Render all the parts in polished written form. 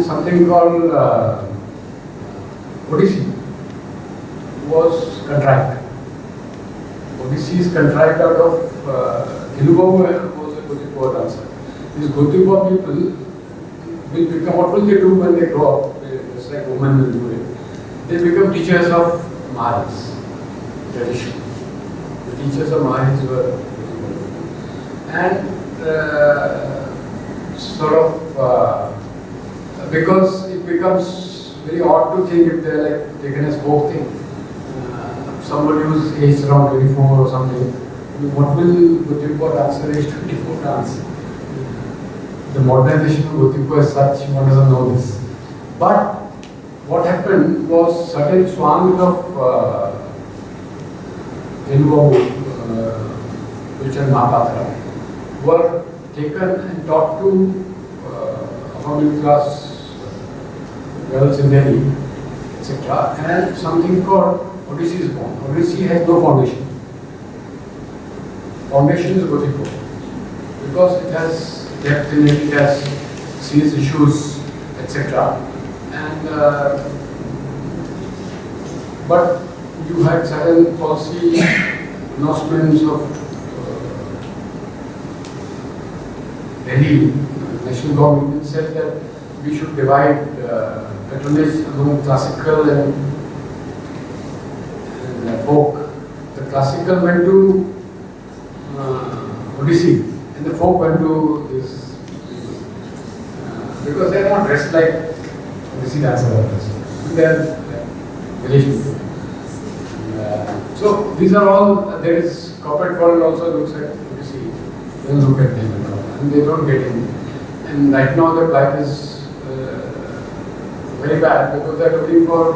something called Odyssey was contrived. Odyssey is contrived out of Hilubabu was a Gotipua dancer. These Gotipua people will become, what will they do when they grow up? Just like women will do it. They become teachers of Mahars, tradition. The teachers of Mahars were and because it becomes very odd to think if they're like taken as folk thing. Somebody who's aged around 24 or something, what will Gotipua dancer age 24 dance? The modernization of Gotipua is such, one doesn't know this. But what happened was certain swangs of Hilubabu, which are Mahapatra, were taken and taught to upper middle class girls in Delhi, etc. And something called Odyssey is born. Odyssey has no foundation. Foundation is Gotipua because it has depth in it, it has serious issues, etc. And but you had certain policy announcements of Delhi, national government said that we should divide patronage among classical and folk. The classical went to Odyssey and the folk went to this because they are not dressed like Odyssey dancers. They are village people. So these are all, there is corporate world also looks at Odyssey, they look at them and they don't get in. And right now the plight is very bad because they are looking for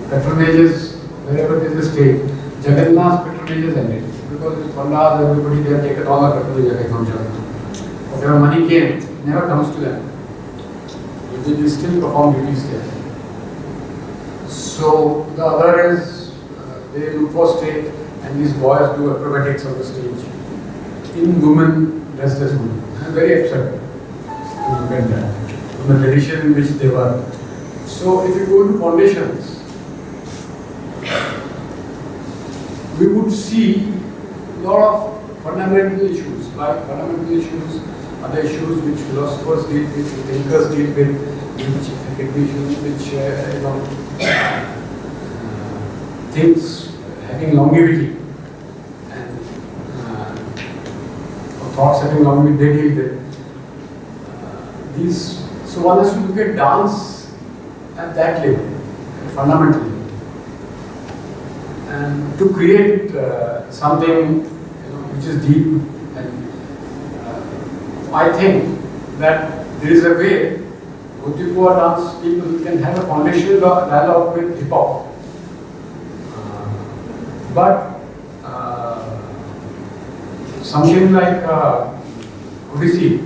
patronages wherever there is a state. Jagannath's patronage is ended because with Pandas, everybody, they have taken all the patronage away from Jagannath. Whatever money came, it never comes to them. They still perform duties there. So the other is they look for state and these boys do acrobatics on the stage in women dressed as women. And very absurd to look at that from the tradition in which they were. So if you go to foundations, we would see a lot of fundamental issues, like fundamental issues, other issues which philosophers deal with, which thinkers deal with, which academicians, which things having longevity and thoughts having longevity, they deal with these. So one has to look at dance at that level, fundamentally. And to create something which is deep, and I think that there is a way Gotipua dance people can have a foundational dialogue with hip hop, but something like Odyssey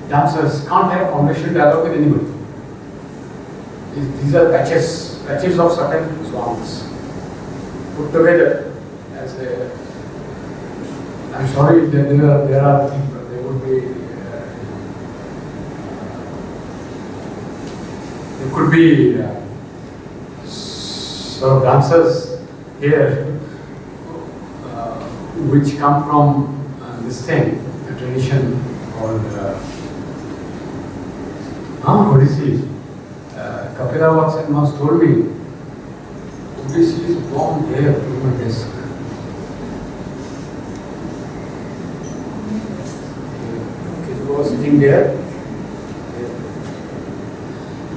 dancers can't have foundational dialogue with anybody. These are patches of certain songs put together as a. I'm sorry that there are people, there would be, there could be sort of dancers here which come from this thing, a tradition called Odyssey. Kapila Watson once told me, Odyssey is born here in my desk. He was sitting there.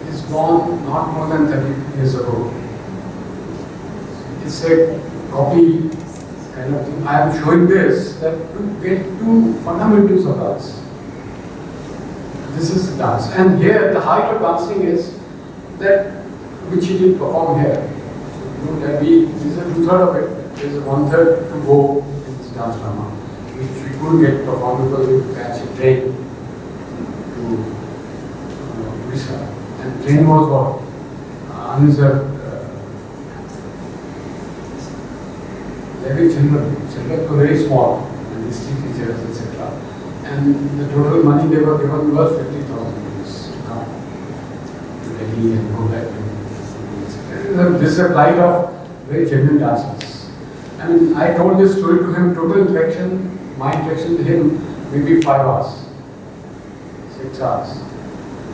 He's born not more than 30 years ago. It's a copy kind of thing. I am showing this that to get to fundamentals of dance. This is dance. And here the height of dancing is that which he did perform here. So this is 2/3 of it. There is 1/3 to go in this dance drama, which we couldn't get performed because we catch a train to Odisha. And train was what? Unreserved. Children were very small, and history teachers, etc. And the total money they were given was 50,000 rupees to come. tea and go back. This is a plight of very genuine dancers. I mean, I told this story to him, total interaction, my interaction with him, maybe 5 hours, 6 hours.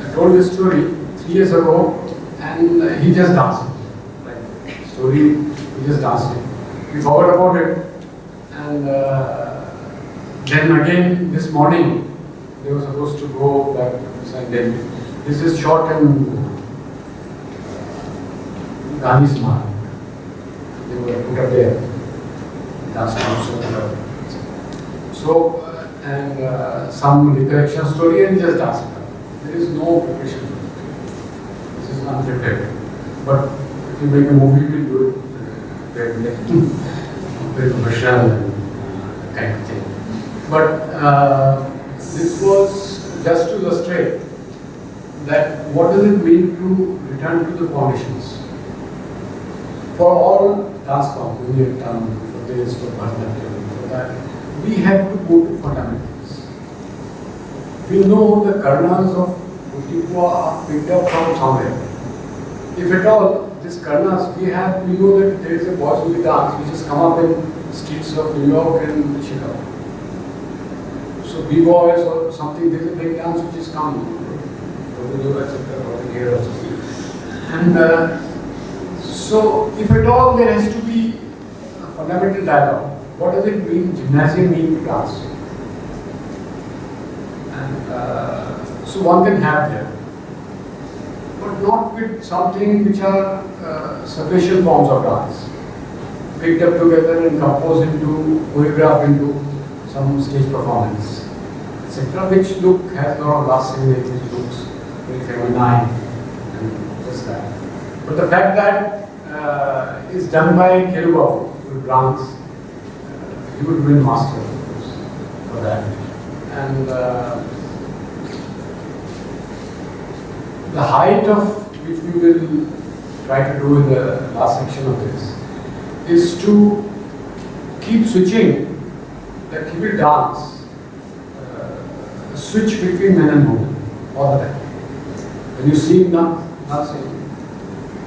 I told this story 3 years ago, and he just danced. Like, story, he just danced it. We forgot about it, and then again this morning, they were supposed to go back to Centenary. This is shot in Gandhi's mark. They were put up there. That's also so, and some recollection story and just ask her. There is no preparation. This is unprepared. But if you make a movie, we'll do it very professional and kind of thing. But this was just to illustrate that what does it mean to return to the foundations. For all dance forms, Indian dance, for this, for Bharatanatyam, for that, we have to go to fundamentals. We know the karnas of Gotipua are picked up from somewhere. If at all, these karnas, we know that there is a Bolshevik dance which has come up in streets of New York and Chicago. So B-boys or something, there is a big dance which is come, etc. And so, if at all there has to be a fundamental dialogue, what does it mean, gymnasium mean to dance? And so one can have there, but not with something which are sufficient forms of dance, picked up together and composed into, choreographed into some stage performance, etc., which has a lot of last scene, which looks very feminine and just that. But the fact that is done by Kelubabu with dance, he would win master for that. And the height of which we will try to do in the last section of this is to keep switching, that he will dance, switch between men and women all the time. When you see nothing,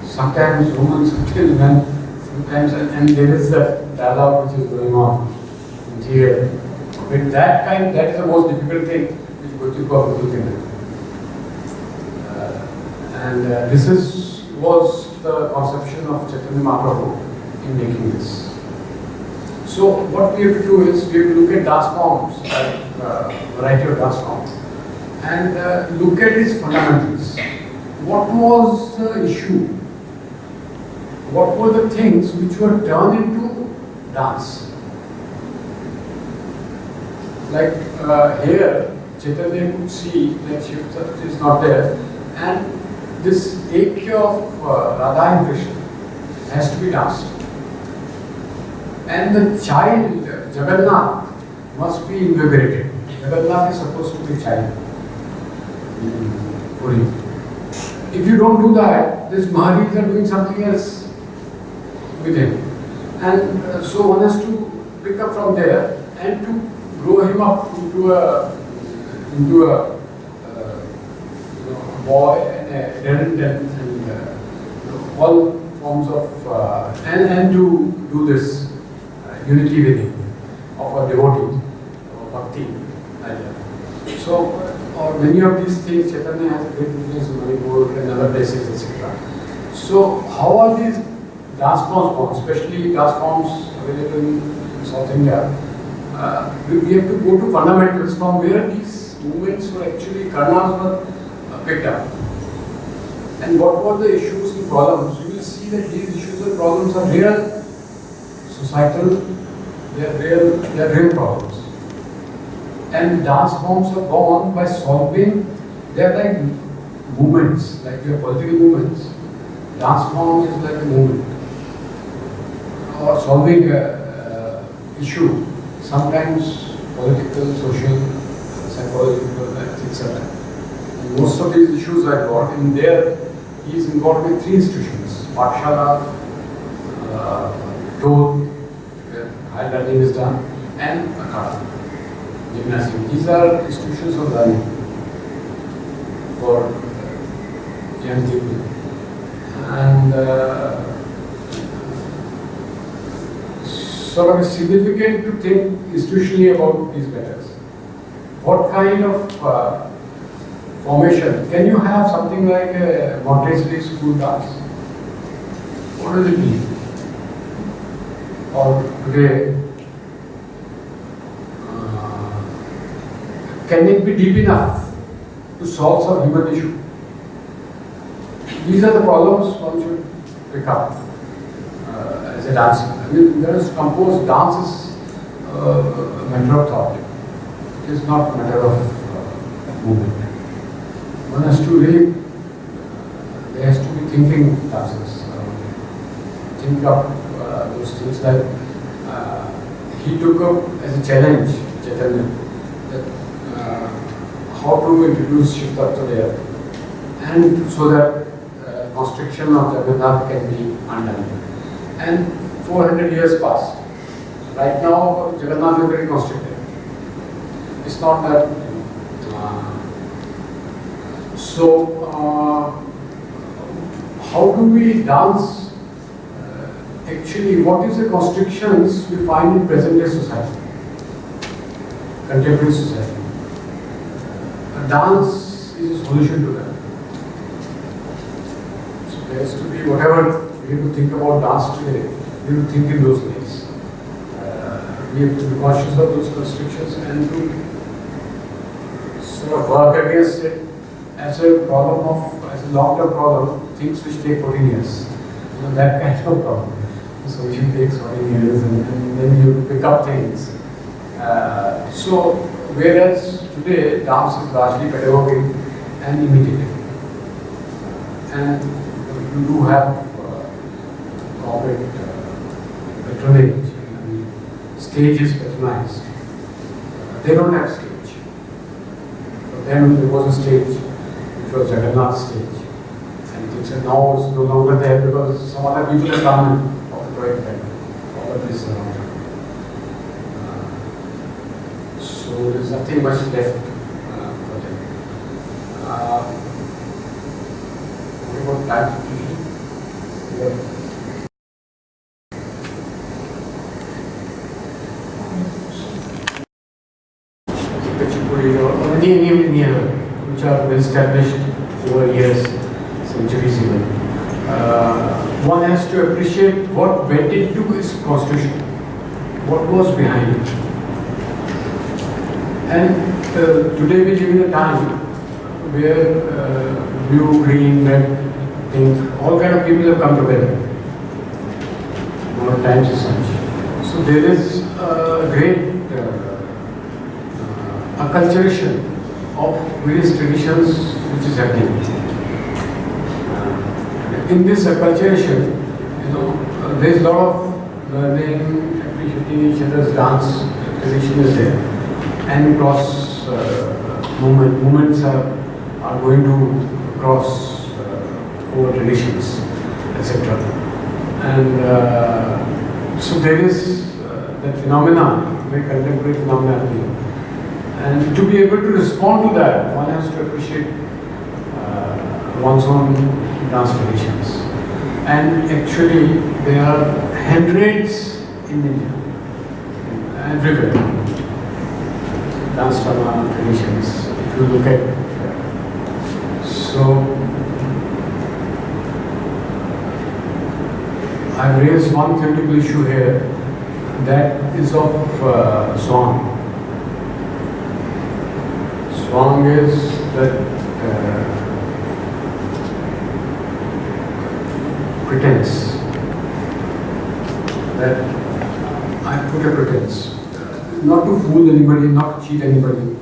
sometimes women, sometimes men, sometimes, and there is that dialogue which is going on in here. With that kind, that is the most difficult thing which Gotipua was looking at. This was the conception of Chaitanya Mahaprabhu in making this. So what we have to do is we have to look at dance forms, like variety of dance forms, and look at its fundamentals. What was the issue? What were the things which were turned into dance? Like here, Chaitanya could see that Shiva is not there, and this Ekya of Radha and Krishna has to be danced. And the child, Jagannath, must be invigorated. Jagannath is supposed to be a child in Puri. If you don't do that, these Maharis are doing something else with him. And so one has to pick up from there and to grow him up into a boy and a parent and all forms of and to do this unity with him of a devotee or bhakti idea. So many of these things Chaitanya has a great influence in Manipur and other places, etc. So how are these dance forms, especially dance forms available in South India? We have to go to fundamentals from where these movements were actually, karnas were picked up. And what were the issues and problems? You will see that these issues and problems are real societal, they are real problems. And dance forms are born by solving, they are like movements, like your political movements. Dance form is like a movement. Or solving an issue, sometimes political, social, psychological, etc. And most of these issues are involved. In there, he is involved with 3 institutions: Pathshala, Dole, where higher learning is done, and Akhada, gymnasium. These are institutions of learning for young people. sort of significant to think institutionally about these matters. What kind of formation? Can you have something like a Montessori school dance? What does it mean? Or today, can it be deep enough to solve some human issue? These are the problems one should pick up as a dancer. I mean, there is composed dance is a matter of thought. It is not a matter of movement. One has to really, there has to be thinking dancers. Think up those things that he took up as a challenge, Jayachandran, that how to introduce Shiv Tattva there, and so that constriction of Jagannath can be undone. And 400 years passed. Right now, Jagannath is very constricted. It's not that. How do we dance? Actually, what is the constrictions we find in present day society, contemporary society? Dance is a solution to that. So there has to be whatever we have to think about dance today, we have to think in those ways. We have to be conscious of those constrictions and to sort of work against it as a problem of, as a long-term problem, things which take 14 years. You know, that kind of problem. The solution takes 14 years and then you pick up things. So, whereas today dance is largely pedagogic and imitative. And you do have corporate patronage, stage is patronized. They don't have stage. For them there was a stage which was Jagannath's stage. And things are now it's no longer there because some other people have come and occupied that. All of this around. So there's nothing much left for them. What about time? Any which are well established over years, centuries even. One has to appreciate what went into its constitution, what was behind it. And today we live in a time where blue, green, red, pink, all kind of people have come together. More times as such. So there is a great acculturation of various traditions which is happening. In this acculturation, there is a lot of learning, appreciating each other's dance tradition is there, and cross movements are going to cross over traditions, etc. And so there is that phenomena, very contemporary phenomena happening. And to be able to respond to that, one has to appreciate one's own dance traditions. And actually, there are hundreds in India, everywhere. Dance drama traditions, if you look at. So, I've raised one theoretical issue here that is of song. Song is that pretense, that I put a pretense, not to fool anybody, not to cheat anybody,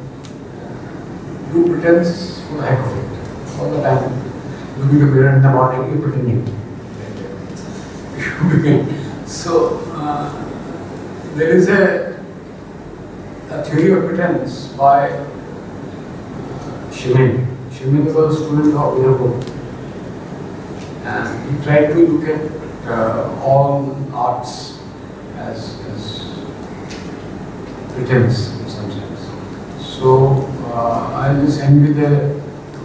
do pretense for the heck of it, all the time, looking to mirror in the morning, you're pretending. So, there is a theory of pretense by Shimin was a student of Hyderabad, and he tried to look at all arts as pretense in some sense. So I'll just end with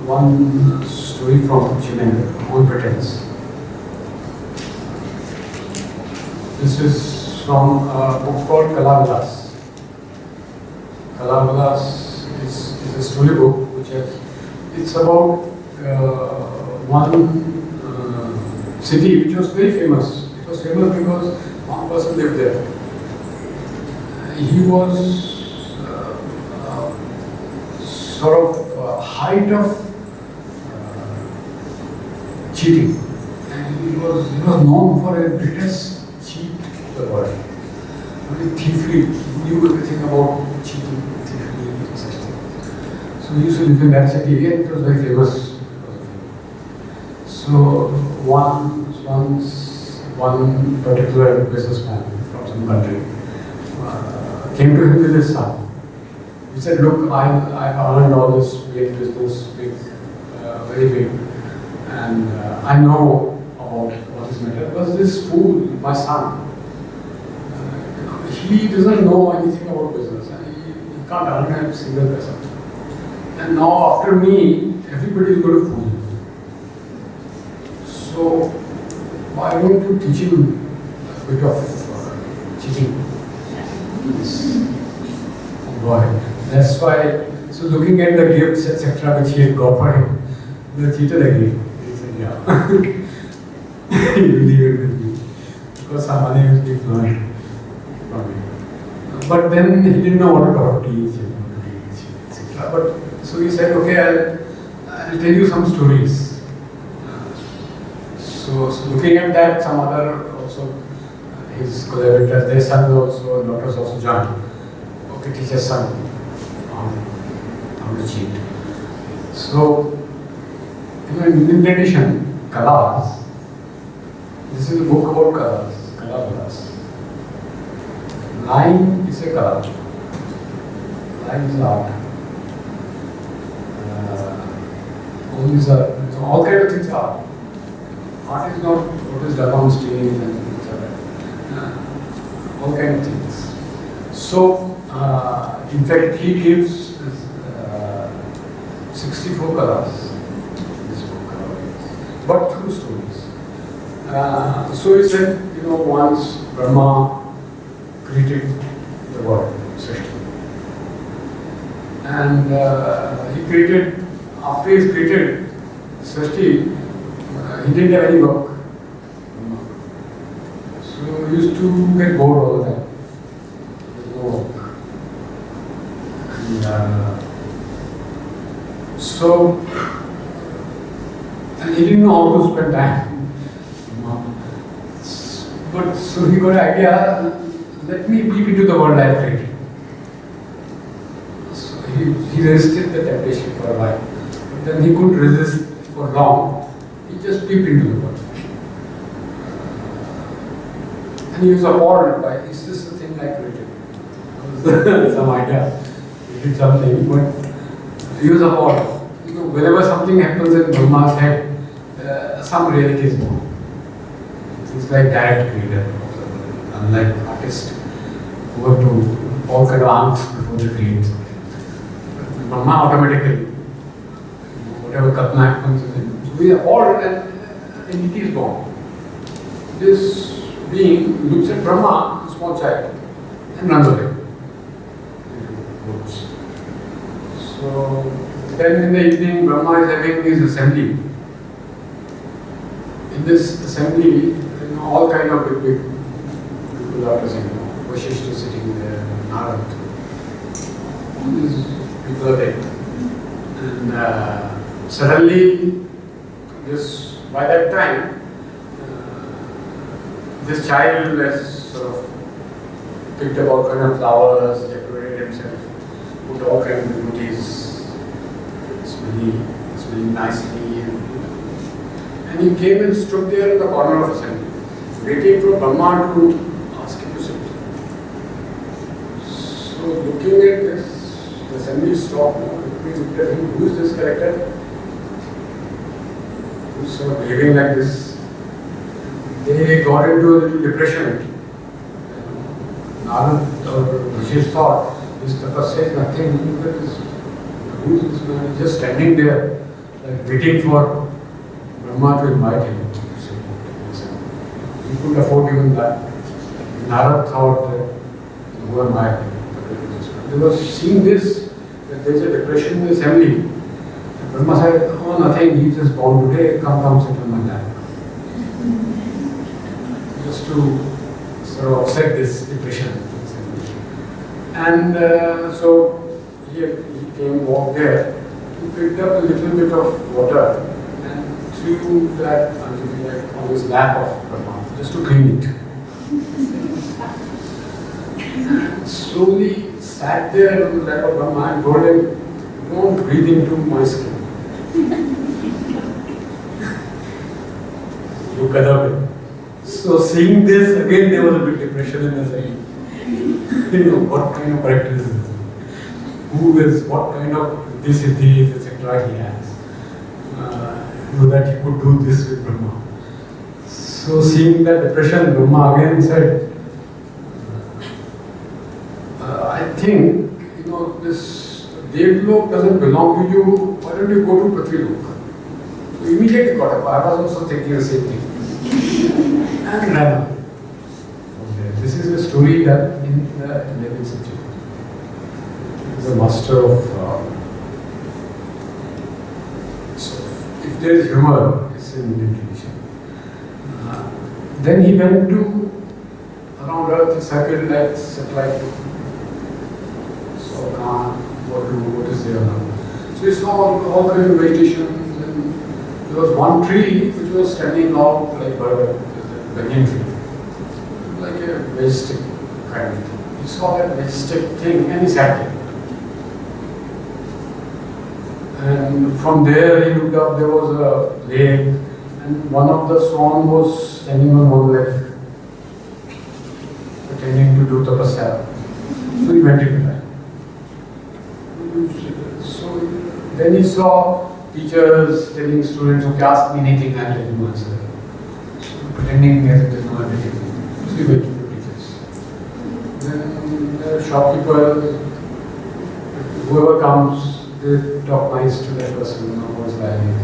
one story from Shimin on pretense. This is from a book called Kalavilas. Kalavilas is a story book which it's about one city which was very famous. It was famous because one person lived there. He was sort of height of cheating, and he was known for a greatest cheat of the world. Very thievery, he knew everything about cheating, thievery, and such things. So he used to live in that city, and it was very famous. So one particular businessman from some country came to him with his son. He said, "Look, I've earned all this big business, very big, and I know about what is matter. Because this fool, my son, he doesn't know anything about business, and he can't earn a single paisa. And now after me, everybody is going to fool him. So why don't you teach him a bit of cheating?" Boy, that's why. So looking at the gifts, etc., which he had got for him, the cheater agreed. He said, "Yeah, you leave it with me, because some money is being earned from me." But then he didn't know what to teach, etc. But so he said, "Okay, I'll tell you some stories." So looking at that, some other also his collaborators, their sons also, daughters also joined. Okay, teach us son how to cheat. So, in Indian tradition, kalas. This is a book about kalas, kalavilas. Lying is a kala. Lying is art. All these are, all kind of things are art. Art is not what is done on stage and etc. All kind of things. So, in fact, he gives 64 kalas, this book, but through stories. So he said, once Brahma created the world, Srishti. And he created, after he created Srishti, he didn't have any work. So he used to get bored all the time. There's no work. And he didn't know how to spend time. But so he got an idea, let me peep into the world I have created. So he resisted the temptation for a while. But then he couldn't resist for long. He just peeped into the world. And he was appalled by, is this the thing I created? Some idea. He did something, but he was appalled. Whenever something happens in Brahma's head, some reality is born. It's like direct creator, unlike artists who have to all kind of answer before they create. Brahma automatically, whatever kalpana happens in him. So we are all an entity is born. This being looks at Brahma, a small child, and runs away. So then in the evening, Brahma is having his assembly. In this assembly, all kind of big people are present. Vasishtha is sitting there, Narad. All these people are there. And suddenly, by that time, this child has sort of picked up all kind of flowers, decorated himself, put all kind of beauties. Smelling nicely, and he came and stood there in the corner of assembly, waiting for Brahma to ask him to sit. So looking at this, the assembly stopped. We looked at him. Who is this character? Who's sort of behaving like this? They got into a little depression. Narad or Rajesh thought, this Tavva says nothing. Look at this. Who is this man? He's just standing there, like waiting for Brahma to invite him. He couldn't afford even that. Narad thought, who am I? They were seeing this, that there is a depression in the assembly. Brahma said, oh nothing, he just born today, come sit on my lap. Just to sort of offset this depression. And so he came, walked there, he picked up a little bit of water and threw that on his lap of Brahma, just to clean it. And slowly sat there on the lap of Brahma and told him, don't breathe into my skin. Look at it. So seeing this, again there was a big depression in the saying. What kind of character is this? Who is, what kind of this is this, etc. he has. That he could do this with Brahma. So seeing that depression, Brahma again said, I think, this Devlok doesn't belong to you, why don't you go to Prithvilok? So immediately got up. I was also thinking the same thing. And ran away. This is a story that in the 11th century. He is a master of. So, if there is humor, it's in Indian tradition. Then he went to around Earth, he circled like satellite. So, what is there now? So, he saw all kinds of vegetations, and there was one tree which was standing out like a banyan tree. Like a majestic kind of thing. He saw that majestic thing and he sat there. And from there he looked up, there was a lake, and one of the swan was standing on one leg, pretending to do tapasya. So he went into that. So then he saw teachers telling students, okay, ask me anything, I'll tell you answer. So pretending as if they know everything. So he went to the teachers. Then the shopkeeper, whoever comes, they talk nice to that person who was lying.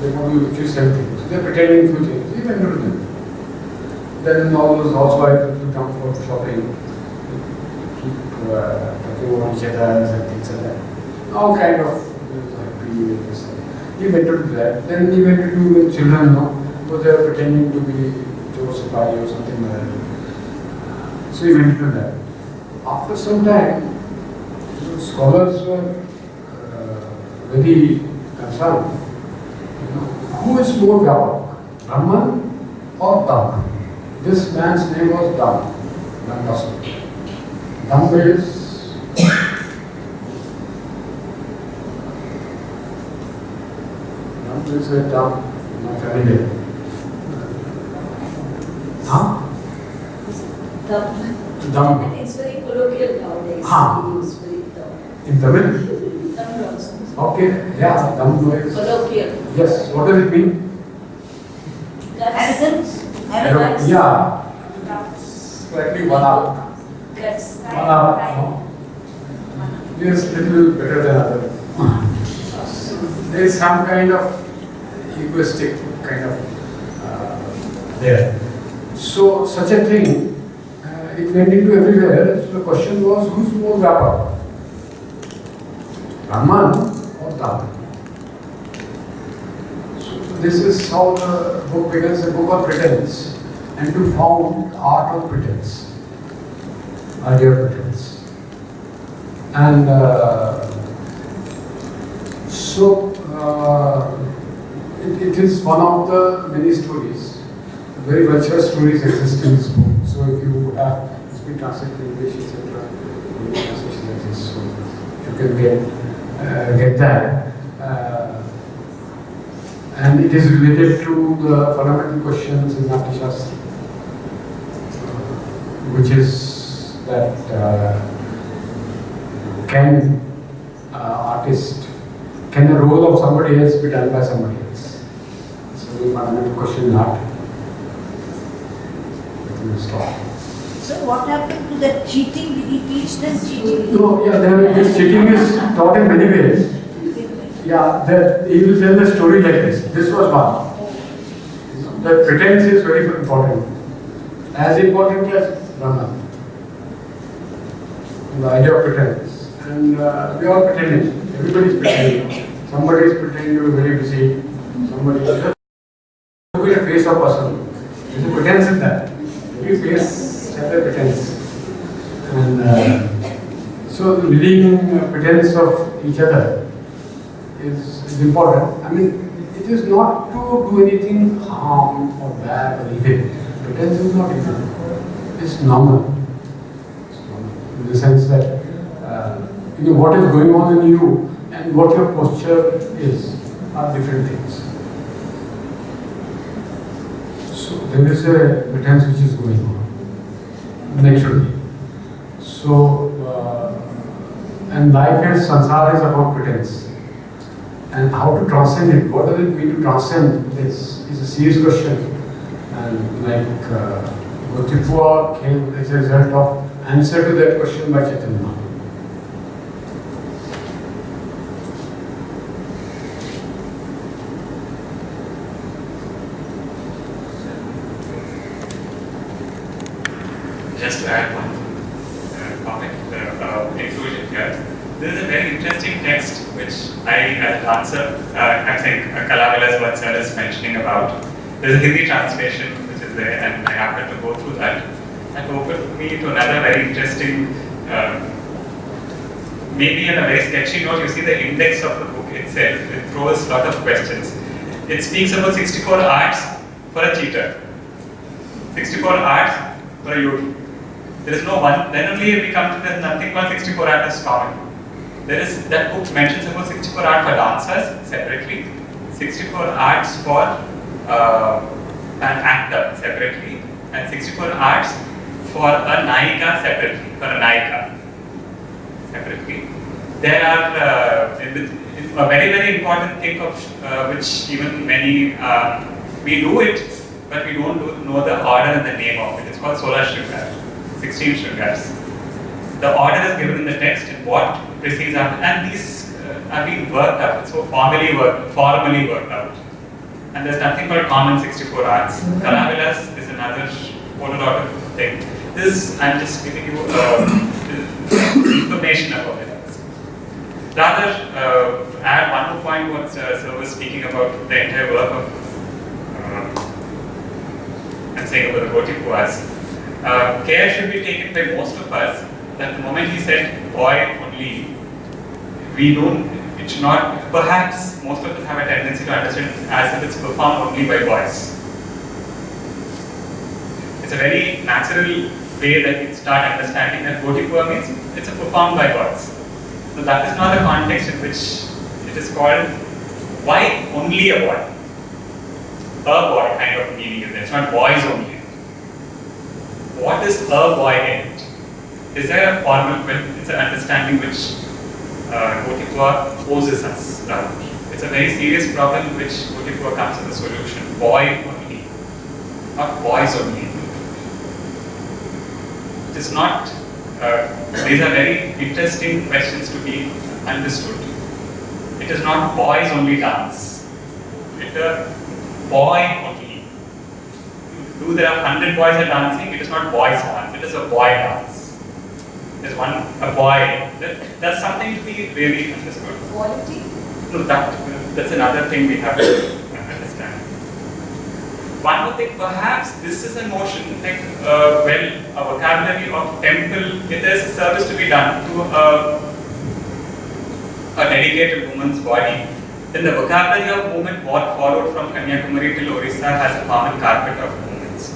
They want to choose something. So they're pretending few things. He went to them. Then all those housewives will come for shopping, keep talking about each other and things like that. All kind of he went to do that. Then he went to do with children, because they are pretending to be Joseph or something like that. So he went to do that. After some time, scholars were very concerned. Who is more Vyapak, Brahman or Tavva? This man's name was Tavva. Tavva is a term not familiar. Huh? Dam. It's very colloquial nowadays. We use very in Tamil? Tamil also. Okay, yeah, Dam is. Colloquial. Yes, what does it mean? Guts. Yeah. Slightly one up. Guts. One up. No? Yes, little better than other. There is some kind of egoistic kind of there. So such a thing, it went into everywhere. So the question was, who's more Vyapak? Brahman or Tavva? So this is how the book begins, a book of pretense, and to found the art of pretense, idea of pretense. And it is one of the many stories, very virtuous stories exist in this book. So if you have, it's been translated in English, etc. Translation like this, so you can get that. And it is related to the fundamental questions in Natya Shastra, which is that can the role of somebody else be done by somebody else? So the fundamental question in art. So what happened to that cheating? Did he teach them cheating? No, yeah, this cheating is taught in many ways. Yeah, he will tell the story like this. This was one. The pretense is very important. as important as Brahman. The idea of pretense. And we are pretending. Everybody is pretending. Somebody is pretending to be very busy. Somebody is just look at the face of a person. There's a pretense in that. Every face has a pretense. And so the living pretense of each other is important. I mean, it is not to do anything harm or bad or evil. Pretense is not evil. It's normal. It's normal. In the sense that what is going on in you and what your posture is are different things. So there is a pretense which is going on naturally. So and life is samsara is about pretense. And how to transcend it? What does it mean to transcend this? Is a serious question. And like Gotipua came as a result of answer to that question by Chaitanya. Just to add one comment, inclusion here. This is a very interesting text which I, as an answer, I think Kalavilas what sir is mentioning about. There's a Hindi translation which is there, and I happened to go through that. That opened me to another very interesting, maybe in a very sketchy note, you see the index of the book itself. It throws a lot of questions. It speaks about 64 arts for a cheater, 64 arts for a yogi. There is no one, then only we come to there's nothing but 64 arts is common. There is, that book mentions about 64 arts for dancers separately, 64 arts for an actor separately, and 64 arts for a Nayika separately, separately. There are a very, very important thing of which even many, we do it, but we don't know the order and the name of it. It's called Solar Shringar, 16 Shringars. The order is given in the text and what precedes after, and these are being worked out. It's so formally worked out. And there's nothing called common 64 arts. Kalavilas is another whole lot of thing. This, I'm just giving you information about it. Rather, add one more point what Sir was speaking about the entire work of, I'm saying about the Gotipuas. Care should be taken by most of us that the moment he said boy only, we don't, it should not, perhaps most of us have a tendency to understand as if it's performed only by boys. It's a very natural way that we start understanding that Gotipua means it's a performed by boys. So that is not the context in which it is called. Why only a boy? A boy kind of meaning is there. It's not boys only. What is a boy in it? Is there a formal question? It's an understanding which Gotipua poses us. It's a very serious problem in which Gotipua comes with a solution. Boy only, not boys only. It is not, these are very interesting questions to be understood. It is not boys only dance. It is boy only. Though there are 100 boys are dancing, it is not boys dance, it is a boy dance. There's a boy. That's something to be really understood. Quality? No, that's another thing we have to understand. One more thing, perhaps this is a notion like, a vocabulary of temple, if there's a service to be done to a dedicated woman's body, then the vocabulary of movement, what followed from Kanyakumari till Orissa, has a common carpet of movements.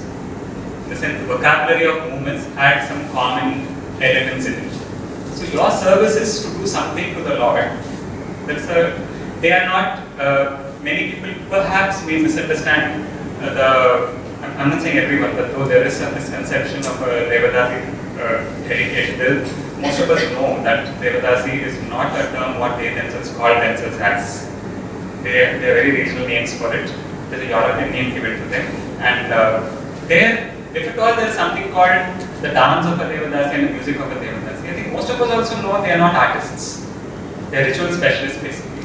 In the sense, the vocabulary of movements had some common elements in it. So your service is to do something to the Lord. They are not, many people perhaps may misunderstand I'm not saying everyone, but though there is a misconception of Devadasi dedication, most of us know that Devadasi is not a term what they themselves call themselves as. There are very regional names for it. There's a European name given to them. And if at all there is something called the dance of a Devadasi and the music of a Devadasi, I think most of us also know they are not artists. They are ritual specialists basically.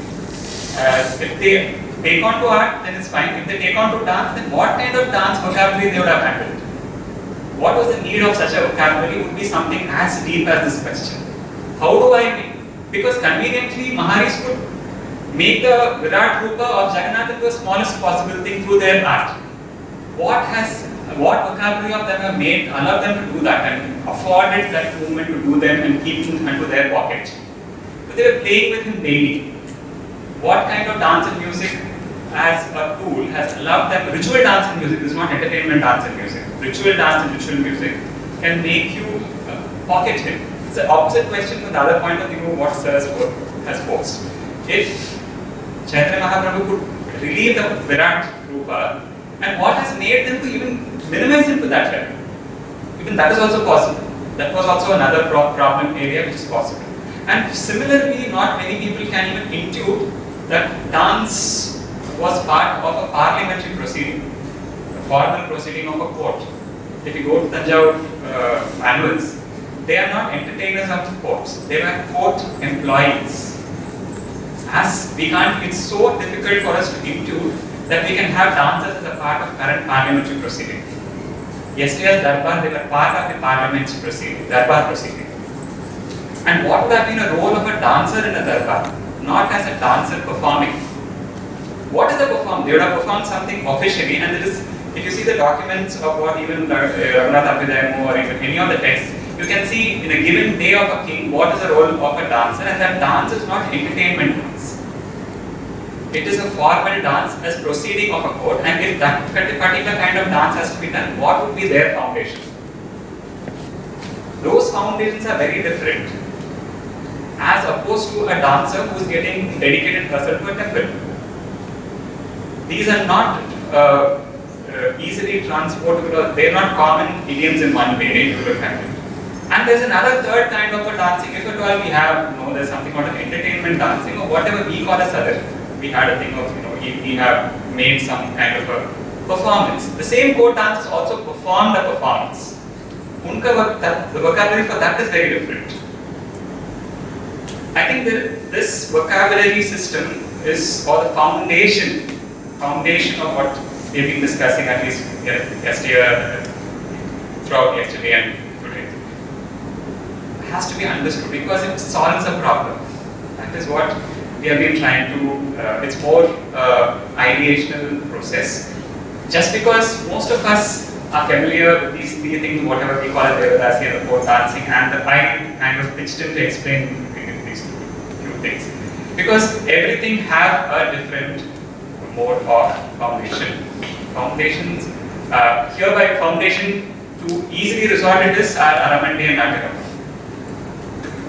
If they take on to art, then it's fine. If they take on to dance, then what kind of dance vocabulary they would have handled? what was the need of such a vocabulary would be something as deep as this question. How do I make? Because conveniently, Maharis could make the Virat Rupa of Jagannath into the smallest possible thing through their art. What vocabulary of them have made, allowed them to do that and afforded that movement to do them and keep him into their pocket? But they were playing with him daily. What kind of dance and music as a tool has allowed them, ritual dance and music, this is not entertainment dance and music, ritual dance and ritual music can make you pocket him. It's the opposite question from the other point of view of what Sir's work has posed. If Chaitanya Mahaprabhu could relieve the Virat Rupa, and what has made them to even minimize him to that level? Even that is also possible. That was also another problem area which is possible. And similarly, not many people can even intuit that dance was part of a parliamentary proceeding, a formal proceeding of a court. If you go to Tanjore manuals, they are not entertainers of the courts, they were court employees. As we can't, it's so difficult for us to intuit that we can have dancers as a part of current parliamentary proceeding. Yesterday's Darbar, they were part of the parliamentary proceeding, Darbar proceeding. And what would have been a role of a dancer in a Darbar? Not as a dancer performing. What is the perform? They would have performed something officially, and it is, if you see the documents of what even Raghunath Abhidayamu or even any of the texts, you can see in a given day of a king, what is the role of a dancer, and that dance is not entertainment dance. It is a formal dance as proceeding of a court, and if that particular kind of dance has to be done, what would be their foundation? Those foundations are very different, as opposed to a dancer who is getting dedicated herself to a temple. These are not easily transportable, they are not common idioms in one way, if you look at it. And there's another third kind of a dancing, if at all we have, there's something called an entertainment dancing, or whatever we call as other. We had a thing of, we have made some kind of a performance. The same court dancers also performed a performance. The vocabulary for that is very different. I think that this vocabulary system is, or the foundation of what we've been discussing at least yesterday, throughout yesterday and today, has to be understood because it solves a problem. That is what we have been trying to, it's more ideational process. Just because most of us are familiar with these three things, whatever we call it, Devadasi and the court dancing, and I kind of pitched in to explain these few things. Because everything have a different mode of foundation. Foundations, hereby foundation to easily resort it is our Aramandi and Natakam,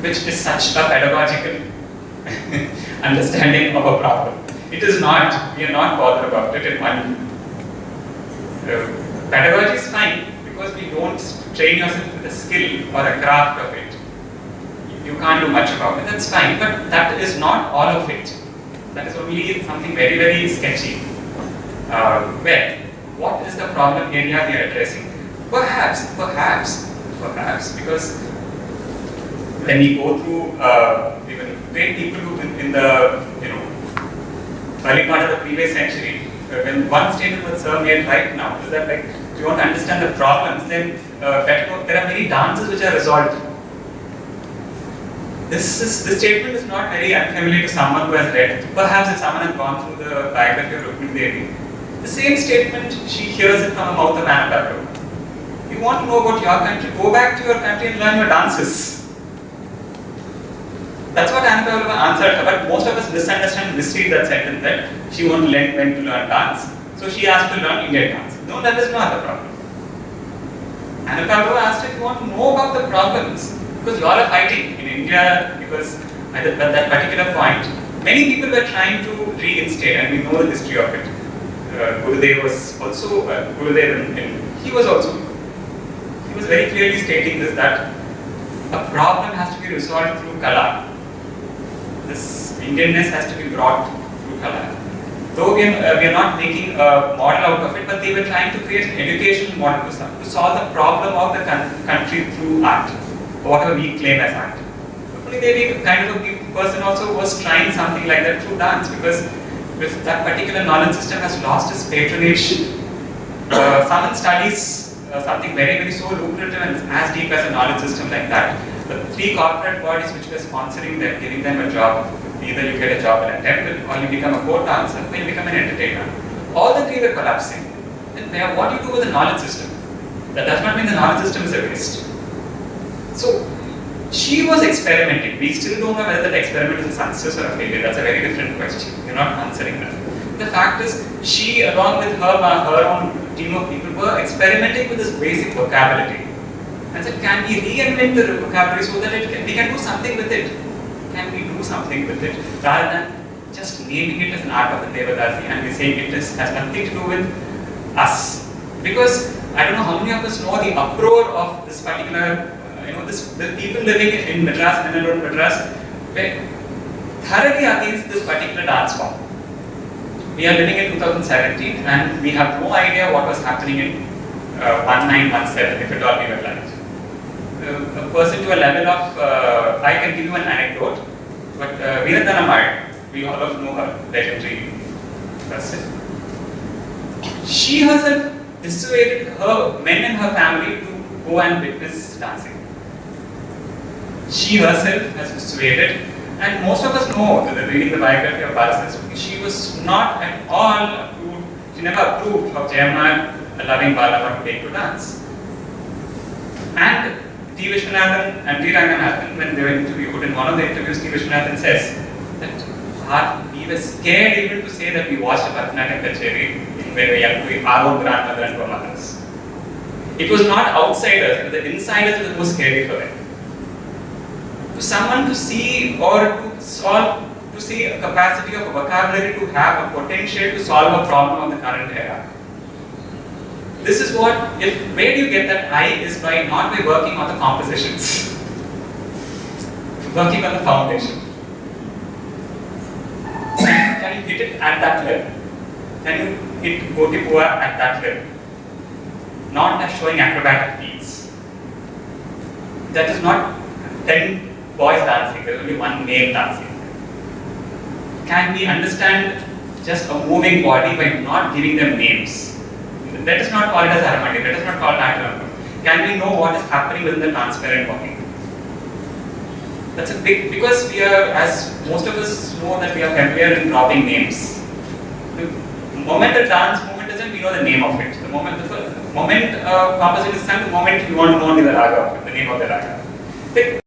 which is such a pedagogical understanding of a problem. It is not, we are not bothered about it in one. Pedagogy is fine because we don't train yourself with a skill or a craft of it. You can't do much about it, that's fine, but that is not all of it. That is only something very, very sketchy. Well, what is the problem area we are addressing? Perhaps, because when we go through even great people who in the early part of the previous century, when one statement was made right now is that like if you want to understand the problems, then there are many dances which are resolved. This statement is not very unfamiliar to someone who has read. Perhaps if someone has gone through the biography of Rukmini Devi, the same statement she hears it from the mouth of Anna. You want to know about your country? Go back to your country and learn your dances. That's what Anna answered her, but most of us misunderstand, misread that sentence that she won't learn when to learn dance. So she asked to learn Indian dance. No, that is not the problem. Anna asked if you want to know about the problems, because you all are fighting in India, because at that particular point, many people were trying to reinstate, and we know the history of it. Gurudev was also, he was very clearly stating this, that a problem has to be resolved through Kala. This Indianness has to be brought through Kala. Though we are not making a model out of it, but they were trying to create an educational model to solve the problem of the country through art, or whatever we claim as art. Rukmini Devi, kind of a person also, was trying something like that through dance, because if that particular knowledge system has lost its patronage, someone studies something very, very so lucrative and as deep as a knowledge system like that. The 3 corporate bodies which were sponsoring them, giving them a job, either you get a job in a temple, or you become a court dancer, or you become an entertainer. All the 3 were collapsing. Then what do you do with the knowledge system? That does not mean the knowledge system is a waste. So, she was experimenting. We still don't know whether that experiment is a success or a failure. That's a very different question. You're not answering that. The fact is, she, along with her own team of people, were experimenting with this basic vocabulary. And said, can we reinvent the vocabulary so that we can do something with it? Can we do something with it? Rather than just naming it as an art of the Devadasi and we saying it has nothing to do with us. Because I don't know how many of us know the uproar of this particular, the people living in Madras and around Madras were thoroughly against this particular dance form. We are living in 2017 and we have no idea what was happening in 1917, if at all we were alive. A person to a level of, I can give you an anecdote, but Veerathanamal, we all of know her, legendary person. She herself dissuaded her men in her family to go and witness dancing. She herself has dissuaded, and most of us know that reading the biography of Bala, she was not at all approved, she never approved of Jayamma allowing Bala to take to dance. And T. Vishwanathan and T. Ranganathan, when they were interviewed, in one of the interviews, T. Vishwanathan says that we were scared even to say that we watched a Bharatanatyam Kacheri when we were young to our own grandmother and grandmothers. It was not outsiders, it was the insiders that was scary for them. To someone to see or to solve, to see a capacity of a vocabulary to have a potential to solve a problem of the current era. This is what, where do you get that I is by not by working on the compositions, working on the foundation. Can you hit it at that level? Can you hit Gotipua at that level? Not as showing acrobatic feats. That is not 10 boys dancing, there is only 1 male dancing. Can we understand just a moving body by not giving them names? Let us not call it as harmony, let us not call it acrobatic. Can we know what is happening within the transparent body? That's a big, because we are, as most of us know, that we are familiar in dropping names. The moment the dance movement is in, we know the name of it. The moment composition is done, the moment you want to know the raga, the name of the raga.